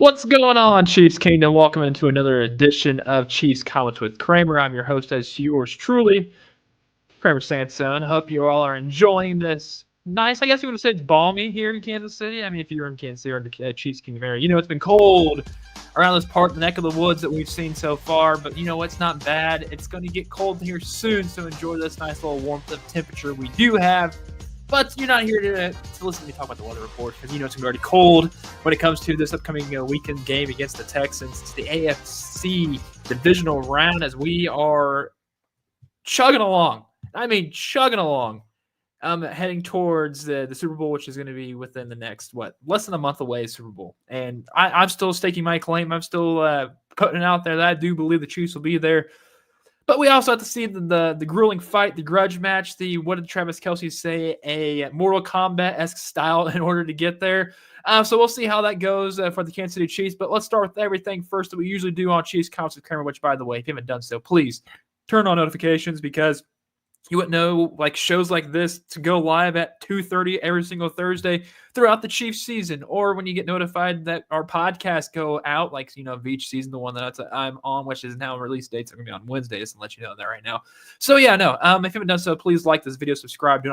What's going on, Chiefs Kingdom? Welcome into another edition of Chiefs Comments with Kramer. I'm your host, as yours truly, Kramer Sansone. Hope you all are enjoying this nice, I guess you would say it's balmy here in Kansas City. I mean, if you're in Kansas City or in the Chiefs Kingdom area, it's been cold around this part, the neck of the woods that we've seen so far. But it's not bad. It's going to get cold here soon, so enjoy this nice little warmth of temperature we do have. But you're not here to listen to me talk about the weather report because it's going to be already cold when it comes to this upcoming weekend game against the Texans. It's the AFC Divisional Round as we are chugging along. I mean, chugging along. Heading towards the Super Bowl, which is going to be within the next, less than a month away, Super Bowl. And I'm still staking my claim. I'm still putting it out there that I do believe the Chiefs will be there. But we also have to see the grueling fight, the grudge match, what did Travis Kelce say, a Mortal Kombat-esque style in order to get there. So we'll see how that goes for the Kansas City Chiefs. But let's start with everything first that we usually do on Chiefs Comments with Kramer, which, by the way, if you haven't done so, please turn on notifications because you wouldn't know shows like this to go live at 2:30 every single Thursday throughout the Chiefs season, or when you get notified that our podcasts go out, of each season, the one that I'm on, which is now release dates are going to be on Wednesdays, and let you know that right now. So if you haven't done so, please like this video, subscribe.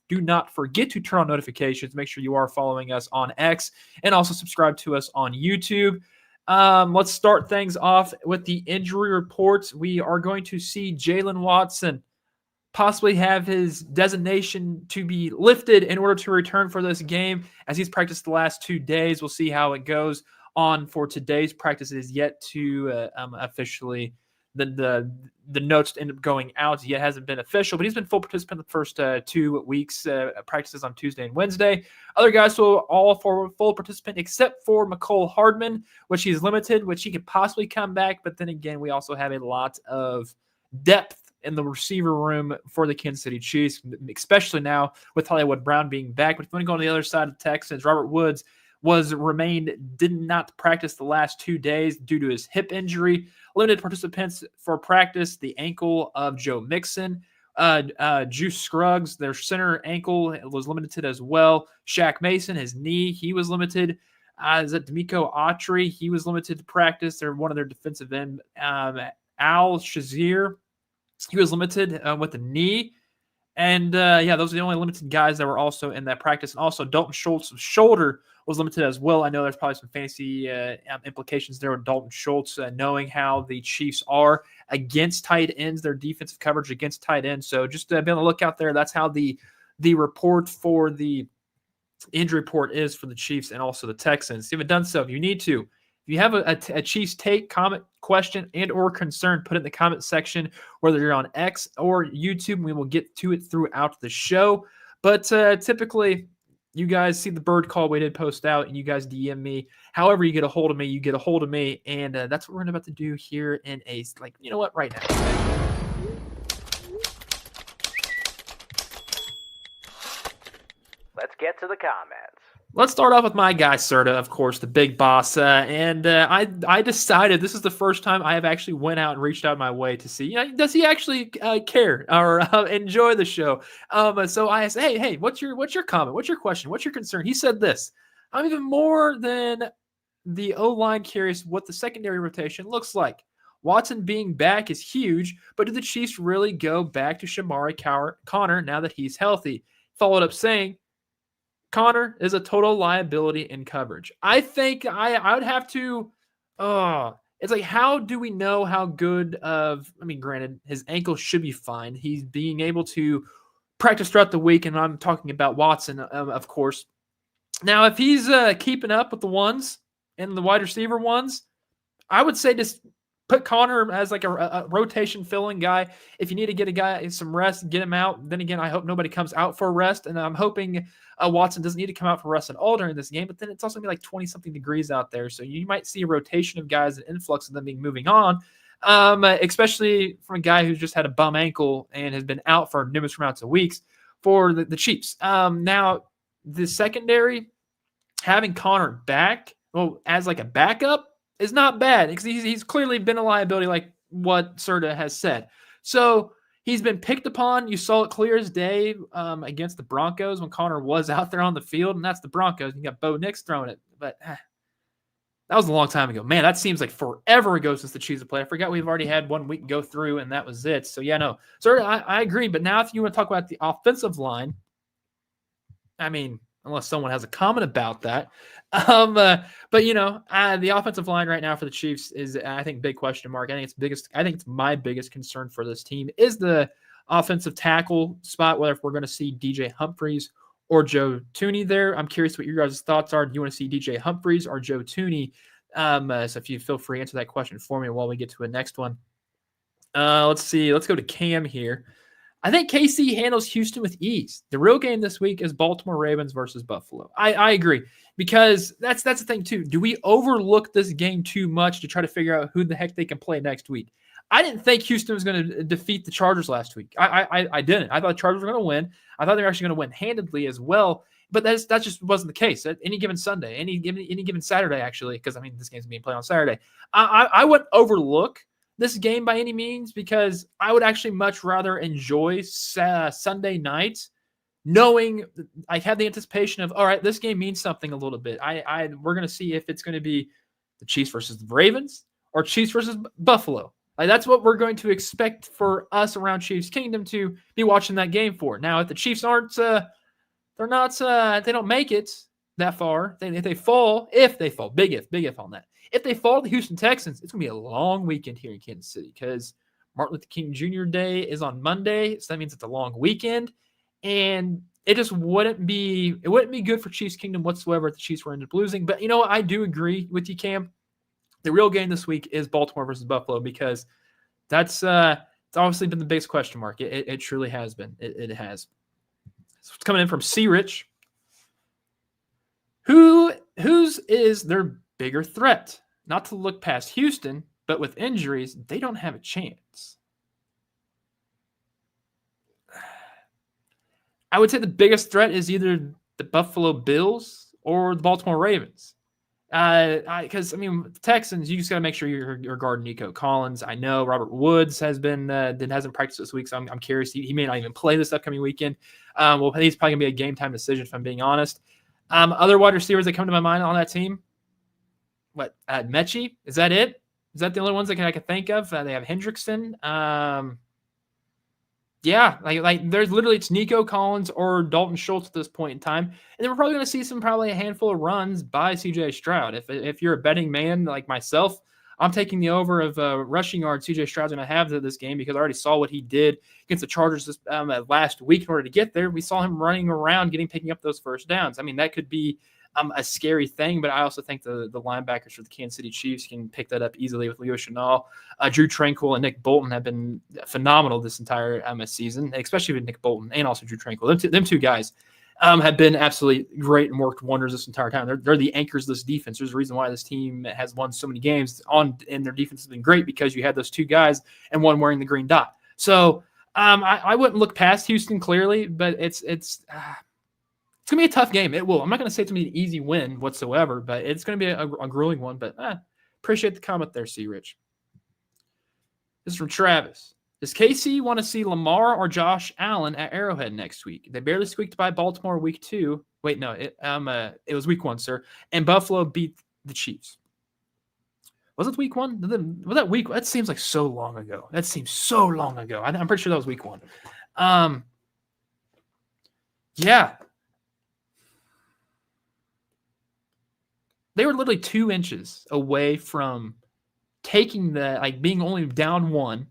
Do not forget to turn on notifications. Make sure you are following us on X and also subscribe to us on YouTube. Let's start things off with the injury reports. We are going to see Jalen Watson possibly have his designation to be lifted in order to return for this game as he's practiced the last 2 days. We'll see how it goes on for today's practice. It is yet to officially the notes end up going out. Yet hasn't been official, but he's been full participant the first 2 weeks practices on Tuesday and Wednesday. Other guys will all for full participant except for McCole Hardman, which he's limited, which he could possibly come back. But then again, we also have a lot of depth in the receiver room for the Kansas City Chiefs, especially now with Hollywood Brown being back. But if you want to go on the other side of the Texans, Robert Woods did not practice the last 2 days due to his hip injury. Limited participants for practice, the ankle of Joe Mixon. Juice Scruggs, their center ankle was limited as well. Shaq Mason, his knee, he was limited. Is that D'Amico Autry? He was limited to practice. They're one of their defensive end. Al Shazier, he was limited with the knee. And, those are the only limited guys that were also in that practice. And also, Dalton Schultz's shoulder was limited as well. I know there's probably some fantasy implications there with Dalton Schultz, knowing how the Chiefs are against tight ends, their defensive coverage against tight ends. So just be on the lookout there. That's how the report for the injury report is for the Chiefs and also the Texans. If you haven't done so, if you need to, if you have a Chiefs take, comment, question, and or concern, put it in the comment section, whether you're on X or YouTube, and we will get to it throughout the show. But typically, you guys see the bird call we did post out, and you guys DM me. However you get a hold of me, you get a hold of me, and that's what we're about to do here in right now. Let's get to the comments. Let's start off with my guy, Serta, of course, the big boss. I decided this is the first time I have actually went out and reached out my way to see, does he actually care or enjoy the show? So I asked, hey, what's your comment? What's your question? What's your concern? He said this: I'm even more than the O-line curious what the secondary rotation looks like. Watson being back is huge, but do the Chiefs really go back to Shamari Connor now that he's healthy? Followed up saying, Connor is a total liability in coverage. I think I would have to it's like, how do we know how good granted, his ankle should be fine. He's being able to practice throughout the week, and I'm talking about Watson, of course. Now, if he's keeping up with the ones and the wide receiver ones, I would say just put Connor as like a rotation filling guy. If you need to get a guy some rest, get him out. Then again, I hope nobody comes out for rest. And I'm hoping Watson doesn't need to come out for rest at all during this game. But then it's also going to be like 20-something degrees out there. So you might see a rotation of guys, an influx of them being moving on, especially from a guy who's just had a bum ankle and has been out for numerous amounts of weeks for the Chiefs. Now, the secondary, having Connor back, as like a backup, is not bad because he's clearly been a liability, like what Serta has said. So he's been picked upon. You saw it clear as day against the Broncos when Connor was out there on the field, and that's the Broncos. You got Bo Nix throwing it, but That was a long time ago. Man, that seems like forever ago since the Chiefs have played. I forgot we've already had 1 week go through, and that was it. So, yeah, no. Sir, I agree. But now if you want to talk about the offensive line, I mean, unless someone has a comment about that. But the offensive line right now for the Chiefs is, I think, big question mark. I think it's my biggest concern for this team is the offensive tackle spot, whether if we're going to see DJ Humphries or Joe Thuney there. I'm curious what your guys' thoughts are. Do you want to see DJ Humphries or Joe Thuney? So if you feel free to answer that question for me while we get to the next one. Let's see. Let's go to Cam here. I think KC handles Houston with ease. The real game this week is Baltimore Ravens versus Buffalo. I agree, because that's the thing too. Do we overlook this game too much to try to figure out who the heck they can play next week? I didn't think Houston was going to defeat the Chargers last week. I didn't. I thought the Chargers were going to win. I thought they were actually going to win handedly as well. But that just wasn't the case. At any given Sunday, any given Saturday, actually, because this game's being played on Saturday. I wouldn't overlook this game by any means, because I would actually much rather enjoy Sunday night knowing I have the anticipation of, all right, this game means something a little bit. We're going to see if it's going to be the Chiefs versus the Ravens or Chiefs versus Buffalo. That's what we're going to expect for us around Chiefs Kingdom to be watching that game for. Now, if the Chiefs aren't, they don't make it that far, if they fall, big if on that. If they fall to the Houston Texans, it's going to be a long weekend here in Kansas City, because Martin Luther King Jr. Day is on Monday, so that means it's a long weekend, and it just wouldn't be good for Chiefs Kingdom whatsoever if the Chiefs were ended up losing. But I do agree with you, Cam. The real game this week is Baltimore versus Buffalo, because that's it's obviously been the biggest question mark. It truly has been. It has. So it's coming in from C. Rich. Whose is their bigger threat? Not to look past Houston, but with injuries, they don't have a chance. I would say the biggest threat is either the Buffalo Bills or the Baltimore Ravens. Because the Texans, you just got to make sure you're guarding Nico Collins. I know Robert Woods hasn't practiced this week, so I'm curious. He may not even play this upcoming weekend. He's probably gonna be a game time decision, if I'm being honest. Other wide receivers that come to my mind on that team. Mechie? Is that it? Is that the only ones that I can think of? They have Hendrickson. There's literally, it's Nico Collins or Dalton Schultz at this point in time. And then we're probably going to see probably a handful of runs by CJ Stroud. If you're a betting man like myself, I'm taking the over of rushing yards CJ Stroud's going to have to this game, because I already saw what he did against the Chargers this last week in order to get there. We saw him running around, picking up those first downs. That could be a scary thing, but I also think the linebackers for the Kansas City Chiefs can pick that up easily with Leo Chenal. Drew Tranquill and Nick Bolton have been phenomenal this entire season, especially with Nick Bolton and also Drew Tranquill. Them two guys have been absolutely great and worked wonders this entire time. They're the anchors of this defense. There's a reason why this team has won so many games and their defense has been great, because you had those two guys and one wearing the green dot. So I wouldn't look past Houston clearly, but it's going to be a tough game. It will. I'm not going to say it's going to be an easy win whatsoever, but it's going to be a grueling one. But appreciate the comment there, C. Rich. This is from Travis. Does KC want to see Lamar or Josh Allen at Arrowhead next week? They barely squeaked by Baltimore week 2. Wait, no, it was week 1, sir. And Buffalo beat the Chiefs. Was it week 1? Was that week? That seems like so long ago. That seems so long ago. I'm pretty sure that was week 1. Yeah. They were literally 2 inches away from taking being only down 1.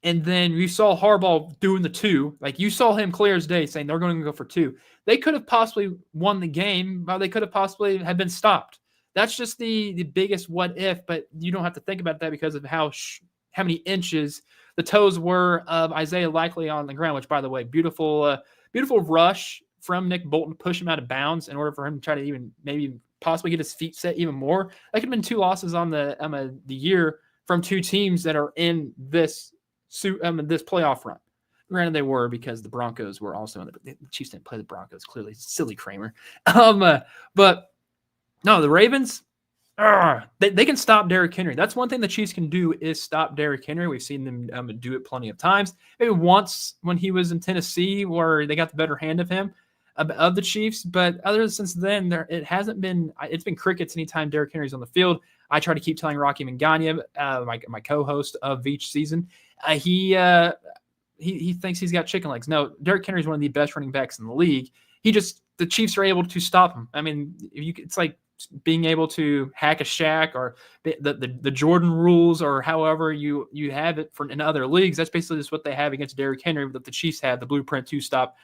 And then you saw Harbaugh doing the 2. You saw him clear as day saying they're going to go for 2. They could have possibly won the game, but they could have possibly have been stopped. That's just the biggest what if, but you don't have to think about that because of how many inches the toes were of Isaiah Likely on the ground, which, by the way, beautiful rush from Nick Bolton to push him out of bounds in order for him to try to even maybe possibly get his feet set even more. That could have been 2 losses on the year from 2 teams that are in this playoff run. Granted, they were, because the Broncos were also in the Chiefs didn't play the Broncos. Clearly, silly Kramer. But no, the Ravens, they can stop Derrick Henry. That's one thing the Chiefs can do, is stop Derrick Henry. We've seen them do it plenty of times. Maybe once when he was in Tennessee, where they got the better hand of him, of the Chiefs. But other since then, it's been crickets anytime Derrick Henry's on the field. I try to keep telling Rocky Mangania, my co-host of each season, he thinks he's got chicken legs. No, Derrick Henry is one of the best running backs in the league. The Chiefs are able to stop him. I mean, it's like being able to hack a Shaq or the Jordan rules or however you have it in other leagues. That's basically just what they have against Derrick Henry, that the Chiefs have the blueprint to stop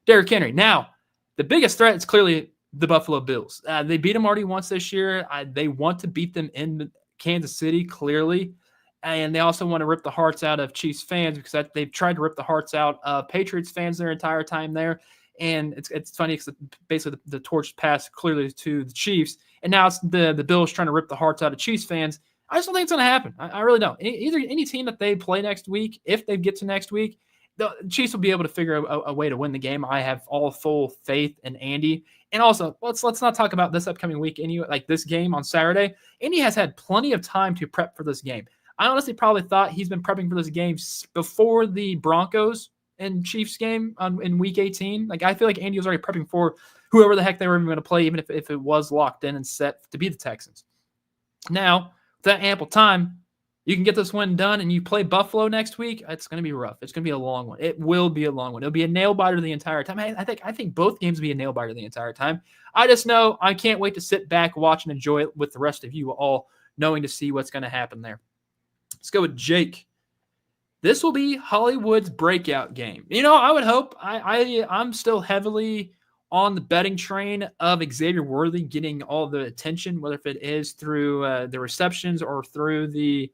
Derrick Henry. Now, the biggest threat is clearly the Buffalo Bills. They beat them already once this year. They want to beat them in Kansas City, clearly. And they also want to rip the hearts out of Chiefs fans because they've tried to rip the hearts out of Patriots fans their entire time there. And it's funny because basically the torch passed clearly to the Chiefs. And now it's the Bills trying to rip the hearts out of Chiefs fans. I just don't think it's going to happen. I really don't. Any team that they play next week, if they get to next week, the Chiefs will be able to figure a way to win the game. I have all full faith in Andy. And also, let's not talk about this upcoming week anyway, like this game on Saturday. Andy has had plenty of time to prep for this game. I honestly probably thought he's been prepping for this game before the Broncos and Chiefs game in Week 18. Like, I feel like Andy was already prepping for whoever the heck they were even going to play, even if it was locked in and set to be the Texans. Now, with that ample time, you can get this win done, and you play Buffalo next week. It's going to be rough. It's going to be a long one. It will be a long one. It'll be a nail biter the entire time. I think both games will be a nail biter the entire time. I just know I can't wait to sit back, watch, and enjoy it with the rest of you all, knowing to see what's going to happen there. Let's go with Jake. This will be Hollywood's breakout game. I would hope. I'm still heavily on the betting train of Xavier Worthy getting all the attention, whether if it is through the receptions or through the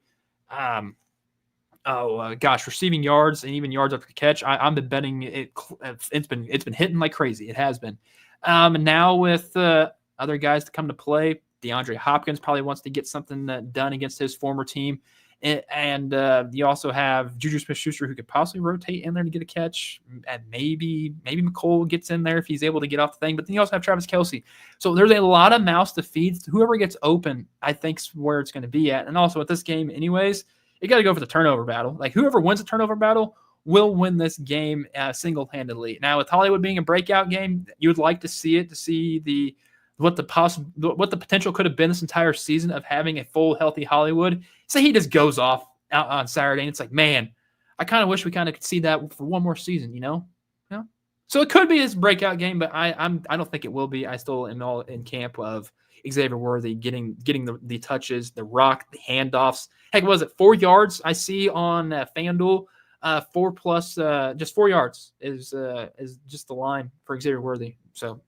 receiving yards and even yards after catch. I'm been betting it. It's been hitting like crazy. It has been. And now with other guys to come to play, DeAndre Hopkins probably wants to get something done against his former team. And you also have Juju Smith-Schuster, who could possibly rotate in there to get a catch, and maybe McCole gets in there if he's able to get off the thing. But then you also have Travis Kelce. So there's a lot of mouths to feed. Whoever gets open, I think, is where it's going to be at. And also with this game, anyways, you got to go for the turnover battle. Like, whoever wins the turnover battle will win this game single-handedly. Now, with Hollywood being a breakout game, you would like to see it, to see what the potential could have been this entire season of having a full, healthy Hollywood. Say he just goes off out on Saturday, and it's like, man, I kind of wish we kind of could see that for one more season, So it could be his breakout game, but I don't think it will be. I still am all in camp of Xavier Worthy getting the touches, the rock, the handoffs. Heck, was it 4 yards? I see on FanDuel, 4+, just 4 yards is just the line for Xavier Worthy. So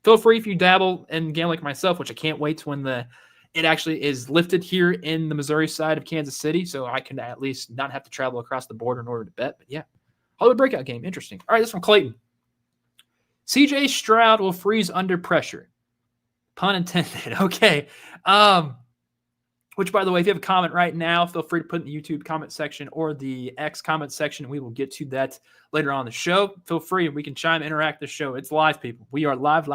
feel free if you dabble in gambling like myself, which I can't wait to when it actually is lifted here in the Missouri side of Kansas City, so I can at least not have to travel across the border in order to bet. But yeah, Hollywood breakout game, interesting. All right, this from Clayton. C.J. Stroud will freeze under pressure. Pun intended. Okay. Which, by the way, if you have a comment right now, feel free to put in the YouTube comment section or the X comment section. We will get to that later on in the show. Feel free. We can chime, interact the show. It's live, people. We are live.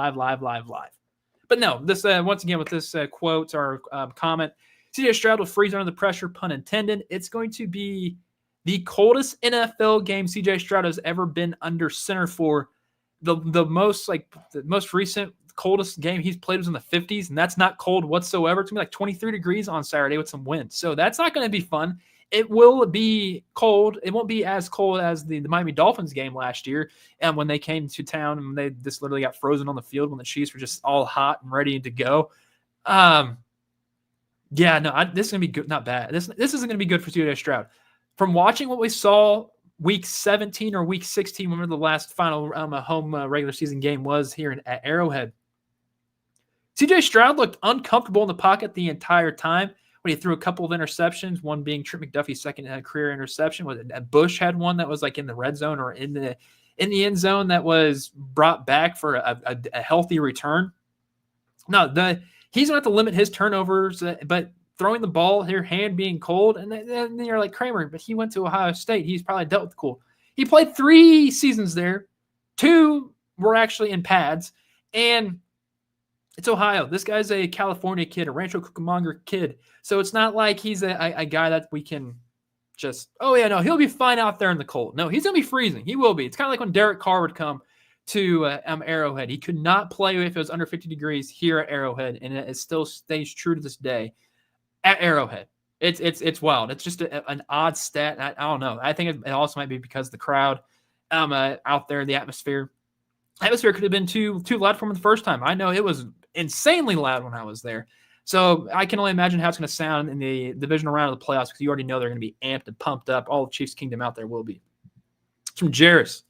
But no, this once again with this quote or comment, C.J. Stroud will freeze under the pressure, pun intended. It's going to be the coldest NFL game C.J. Stroud has ever been under center for. The most recent coldest game he's played was in the 50s, and that's not cold whatsoever. It's going to be like 23 degrees on Saturday with some wind. So that's not going to be fun. It will be cold. It won't be as cold as the Miami Dolphins game last year, and when they came to town and they just literally got frozen on the field when the Chiefs were just all hot and ready to go. This is going to be good. Not bad. This isn't going to be good for C.J. Stroud. From watching what we saw Week 17 or Week 16, whenever the last final home regular season game was here at Arrowhead, C.J. Stroud looked uncomfortable in the pocket the entire time. When he threw a couple of interceptions, one being Trent McDuffie's second career interception. Bush had one that was like in the red zone or in the end zone that was brought back for a healthy return. No, he's going to have to limit his turnovers, but throwing the ball, your hand being cold, and then you're like, Kramer, but he went to Ohio State. He's probably dealt with cool. He played 3 seasons there. 2 were actually in pads, and it's Ohio. This guy's a California kid, a Rancho Cucamonga kid. So it's not like he's a guy that we can just, he'll be fine out there in the cold. No, he's going to be freezing. He will be. It's kind of like when Derek Carr would come to Arrowhead. He could not play if it was under 50 degrees here at Arrowhead, and it still stays true to this day. at Arrowhead. It's wild. It's just an odd stat. I don't know. I think it also might be because the crowd out there, the atmosphere could have been too loud for him the first time. I know it was insanely loud when I was there. So I can only imagine how it's going to sound in the divisional round of the playoffs because you already know they're going to be amped and pumped up. All of Chiefs Kingdom out there will be. It's from Jairus.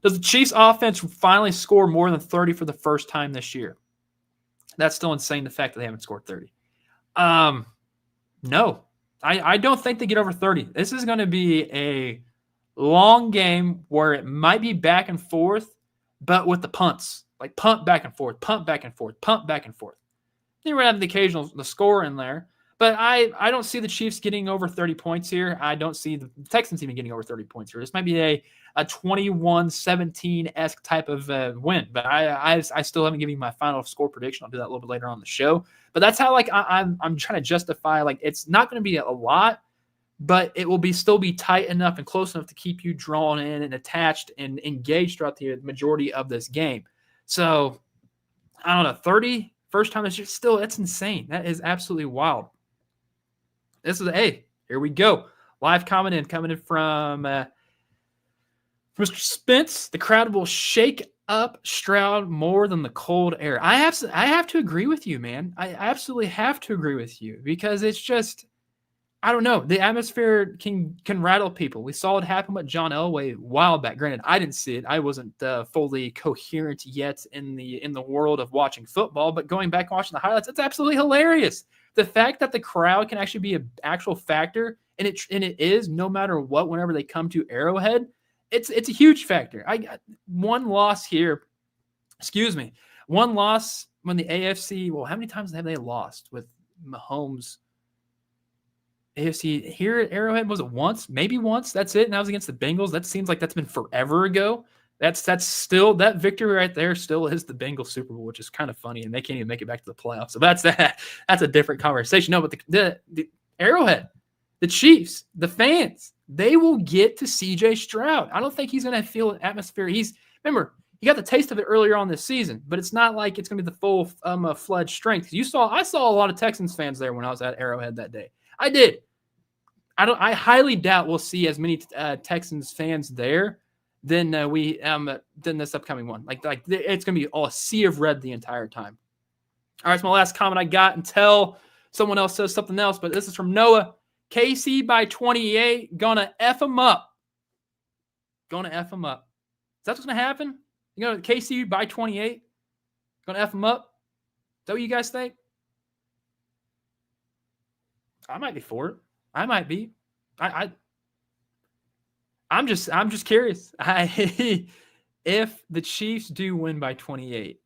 Does the Chiefs offense finally score more than 30 for the first time this year? That's still insane, the fact that they haven't scored 30. No. I don't think they get over 30. This is going to be a long game where it might be back and forth, but with the punts. Like punt back and forth, punt back and forth, punt back and forth. Then we're going to have the occasional score in there. But I don't see the Chiefs getting over 30 points here. I don't see the Texans even getting over 30 points here. This might be a 21-17-esque type of win. But I still haven't given you my final score prediction. I'll do that a little bit later on in the show. But that's how I'm trying to justify it's not going to be a lot, but it will still be tight enough and close enough to keep you drawn in and attached and engaged throughout the majority of this game. So I don't know, 30 first time this year, still that's insane. That is absolutely wild. This is here we go. Live coming in from Mr. Spence. The crowd will shake up Stroud more than the cold air. I have to agree with you, man. I absolutely have to agree with you because it's just, I don't know. The atmosphere can rattle people. We saw it happen with John Elway a while back. Granted, I didn't see it. I wasn't fully coherent yet in the world of watching football. But going back and watching the highlights, it's absolutely hilarious. The fact that the crowd can actually be an actual factor, and it is no matter what. Whenever they come to Arrowhead, it's a huge factor. I got one loss here. Excuse me, one loss when the AFC. Well, how many times have they lost with Mahomes? AFC here at Arrowhead, was it once? Maybe once. That's it. And that was against the Bengals. That seems like that's been forever ago. That's still, that victory right there still is the Bengals Super Bowl, which is kind of funny, and they can't even make it back to the playoffs. So that's a different conversation. No, but the Arrowhead, the Chiefs, the fans, they will get to CJ Stroud. I don't think he's going to feel an atmosphere. Remember, he got the taste of it earlier on this season, but it's not like it's going to be the full fledged strength. I saw a lot of Texans fans there when I was at Arrowhead that day. I did. I highly doubt we'll see as many Texans fans there than than this upcoming one. Like it's gonna be all a sea of red the entire time. All right, it's my last comment I got until someone else says something else. But this is from Noah. KC by 28, gonna F them up. Gonna F them up. Is that what's gonna happen? KC by 28, gonna F them up. Is that what you guys think? I might be for it. I might be. I'm just curious. If the Chiefs do win by 28,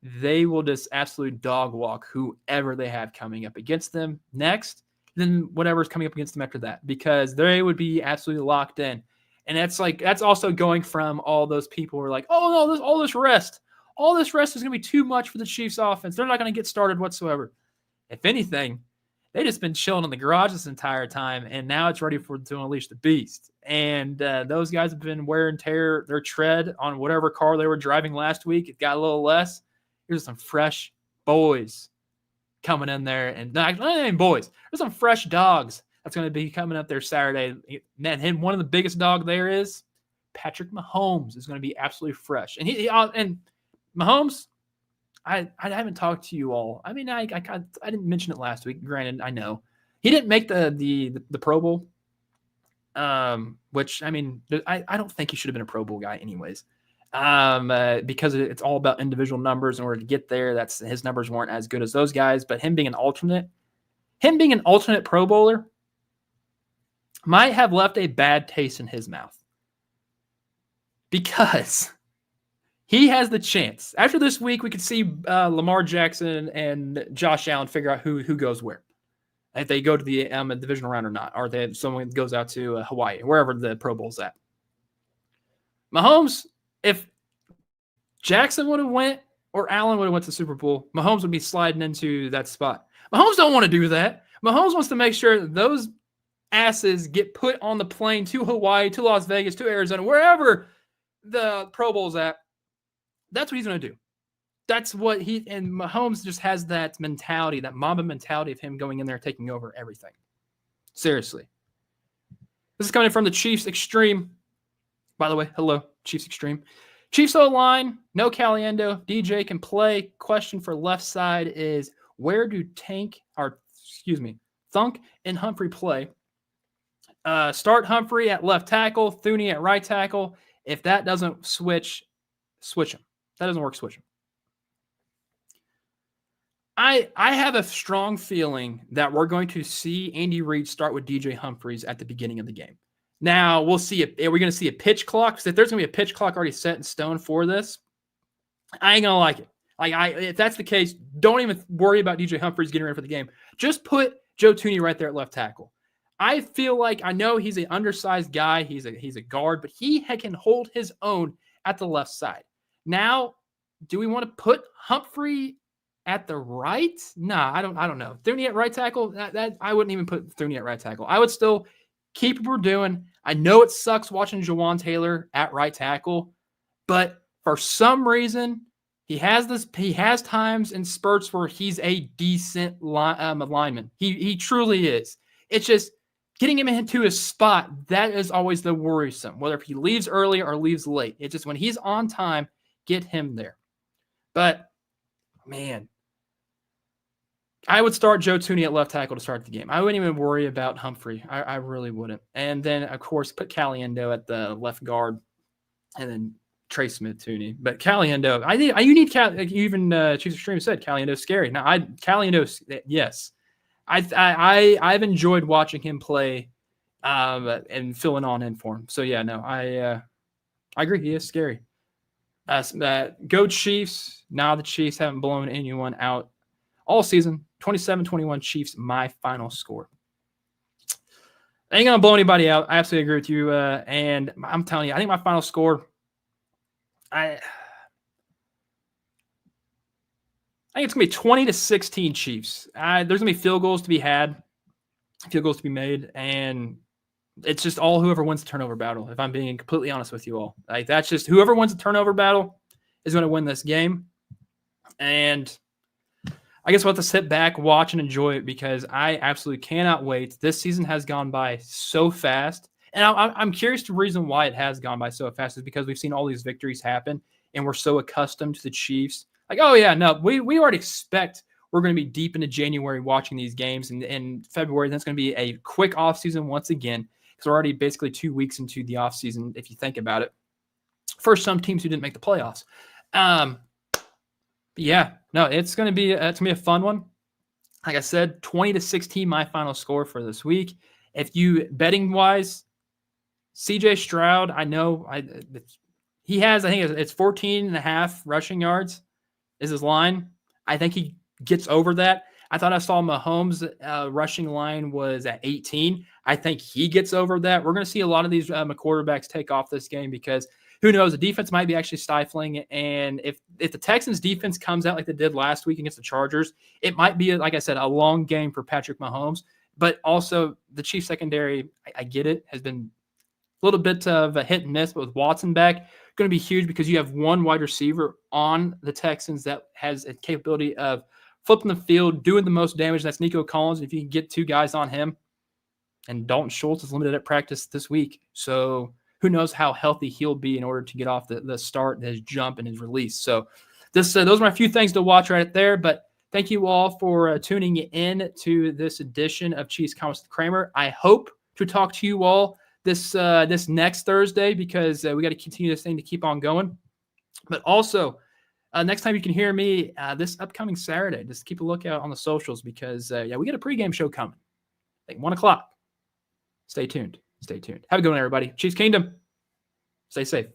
they will just absolutely dog walk whoever they have coming up against them next, then whatever's coming up against them after that, because they would be absolutely locked in. And that's also going from all those people who are like, oh no, all this rest is going to be too much for the Chiefs offense. They're not going to get started whatsoever. If anything, they just been chilling in the garage this entire time, and now it's ready to unleash the beast. And those guys have been wear and tear their tread on whatever car they were driving last week. It got a little less. Here's some fresh boys coming in there, and not even boys. There's some fresh dogs that's going to be coming up there Saturday. Man, one of the biggest dog there is Patrick Mahomes is going to be absolutely fresh, and Mahomes. I haven't talked to you all. I mean, I didn't mention it last week. Granted, I know he didn't make the Pro Bowl, which I mean, I don't think he should have been a Pro Bowl guy anyways, because it's all about individual numbers. In order to get there, his numbers weren't as good as those guys. But him being an alternate Pro Bowler might have left a bad taste in his mouth because he has the chance. After this week, we could see Lamar Jackson and Josh Allen figure out who goes where, if they go to the divisional round or not, or if someone goes out to Hawaii, wherever the Pro Bowl's at. Mahomes, if Jackson would have went or Allen would have went to the Super Bowl, Mahomes would be sliding into that spot. Mahomes don't want to do that. Mahomes wants to make sure that those asses get put on the plane to Hawaii, to Las Vegas, to Arizona, wherever the Pro Bowl's at. That's what he's going to do. that's what and Mahomes just has that mentality, that Mamba mentality of him going in there taking over everything. Seriously. This is coming from the Chiefs Extreme. By the way, hello, Chiefs Extreme. Chiefs O-line, no Caliendo. DJ can play. Question for left side is, where do Thunk and Humphrey play? Start Humphrey at left tackle, Thuney at right tackle. If that doesn't switch him. That doesn't work, switch him. I have a strong feeling that we're going to see Andy Reid start with DJ Humphries at the beginning of the game. Now, we'll see. Are we going to see a pitch clock? Because if there's going to be a pitch clock already set in stone for this, I ain't going to like it. If that's the case, don't even worry about DJ Humphries getting ready for the game. Just put Joe Thuney right there at left tackle. I feel like, I know he's an undersized guy. He's a guard, but he can hold his own at the left side. Now, do we want to put Humphrey at the right? Nah, I don't know. Thuney at right tackle? That I wouldn't even put Thuney at right tackle. I would still keep what we're doing. I know it sucks watching Jawan Taylor at right tackle, but for some reason, he has times in spurts where he's a decent lineman. He truly is. It's just getting him into his spot, that is always the worrisome, whether if he leaves early or leaves late. It's just when he's on time, get him there. But, man, I would start Joe Thuney at left tackle to start the game. I wouldn't even worry about Humphrey. I really wouldn't. And then, of course, put Caliendo at the left guard, and then Trey Smith Thuney. But Caliendo, you need even Chiefs Extreme said Caliendo's scary. Now, Caliendo, yes, I've enjoyed watching him play and filling in for him. So yeah, no, I agree. He is scary. Go Chiefs. Now the Chiefs haven't blown anyone out all season. 27-21 Chiefs, my final score. I ain't going to blow anybody out. I absolutely agree with you. And I'm telling you, I think my final score, I think it's going to be 20-16 Chiefs. There's going to be field goals to be had, field goals to be made, and it's just all whoever wins the turnover battle, if I'm being completely honest with you all. That's just whoever wins the turnover battle is going to win this game. And I guess we'll have to sit back, watch, and enjoy it because I absolutely cannot wait. This season has gone by so fast. And I'm curious the reason why it has gone by so fast is because we've seen all these victories happen, and we're so accustomed to the Chiefs. Like, oh, yeah, no, we already expect we're going to be deep into January watching these games. And in February, that's going to be a quick offseason once again because we're already basically 2 weeks into the offseason, if you think about it, for some teams who didn't make the playoffs. Yeah, no, it's going to be a fun one. Like I said, 20-16, my final score for this week. If you betting wise, CJ Stroud, I know he has, I think it's 14.5 rushing yards is his line. I think he gets over that. I thought I saw Mahomes' rushing line was at 18. I think he gets over that. We're going to see a lot of these quarterbacks take off this game because who knows, the defense might be actually stifling. And if the Texans defense comes out like they did last week against the Chargers, it might be, like I said, a long game for Patrick Mahomes. But also the Chiefs secondary, I get it, has been a little bit of a hit and miss, but with Watson back, going to be huge because you have one wide receiver on the Texans that has a capability of flipping the field, doing the most damage. That's Nico Collins. If you can get two guys on him, and Dalton Schultz is limited at practice this week. So who knows how healthy he'll be in order to get off the start, his jump, and his release. So those are my few things to watch right there. But thank you all for tuning in to this edition of Chiefs Comments with Kramer. I hope to talk to you all this next Thursday because we got to continue this thing to keep on going. But also, next time you can hear me this upcoming Saturday, just keep a lookout on the socials because, we got a pregame show coming. Like 1 o'clock. Stay tuned. Stay tuned. Have a good one, everybody. Chiefs Kingdom. Stay safe.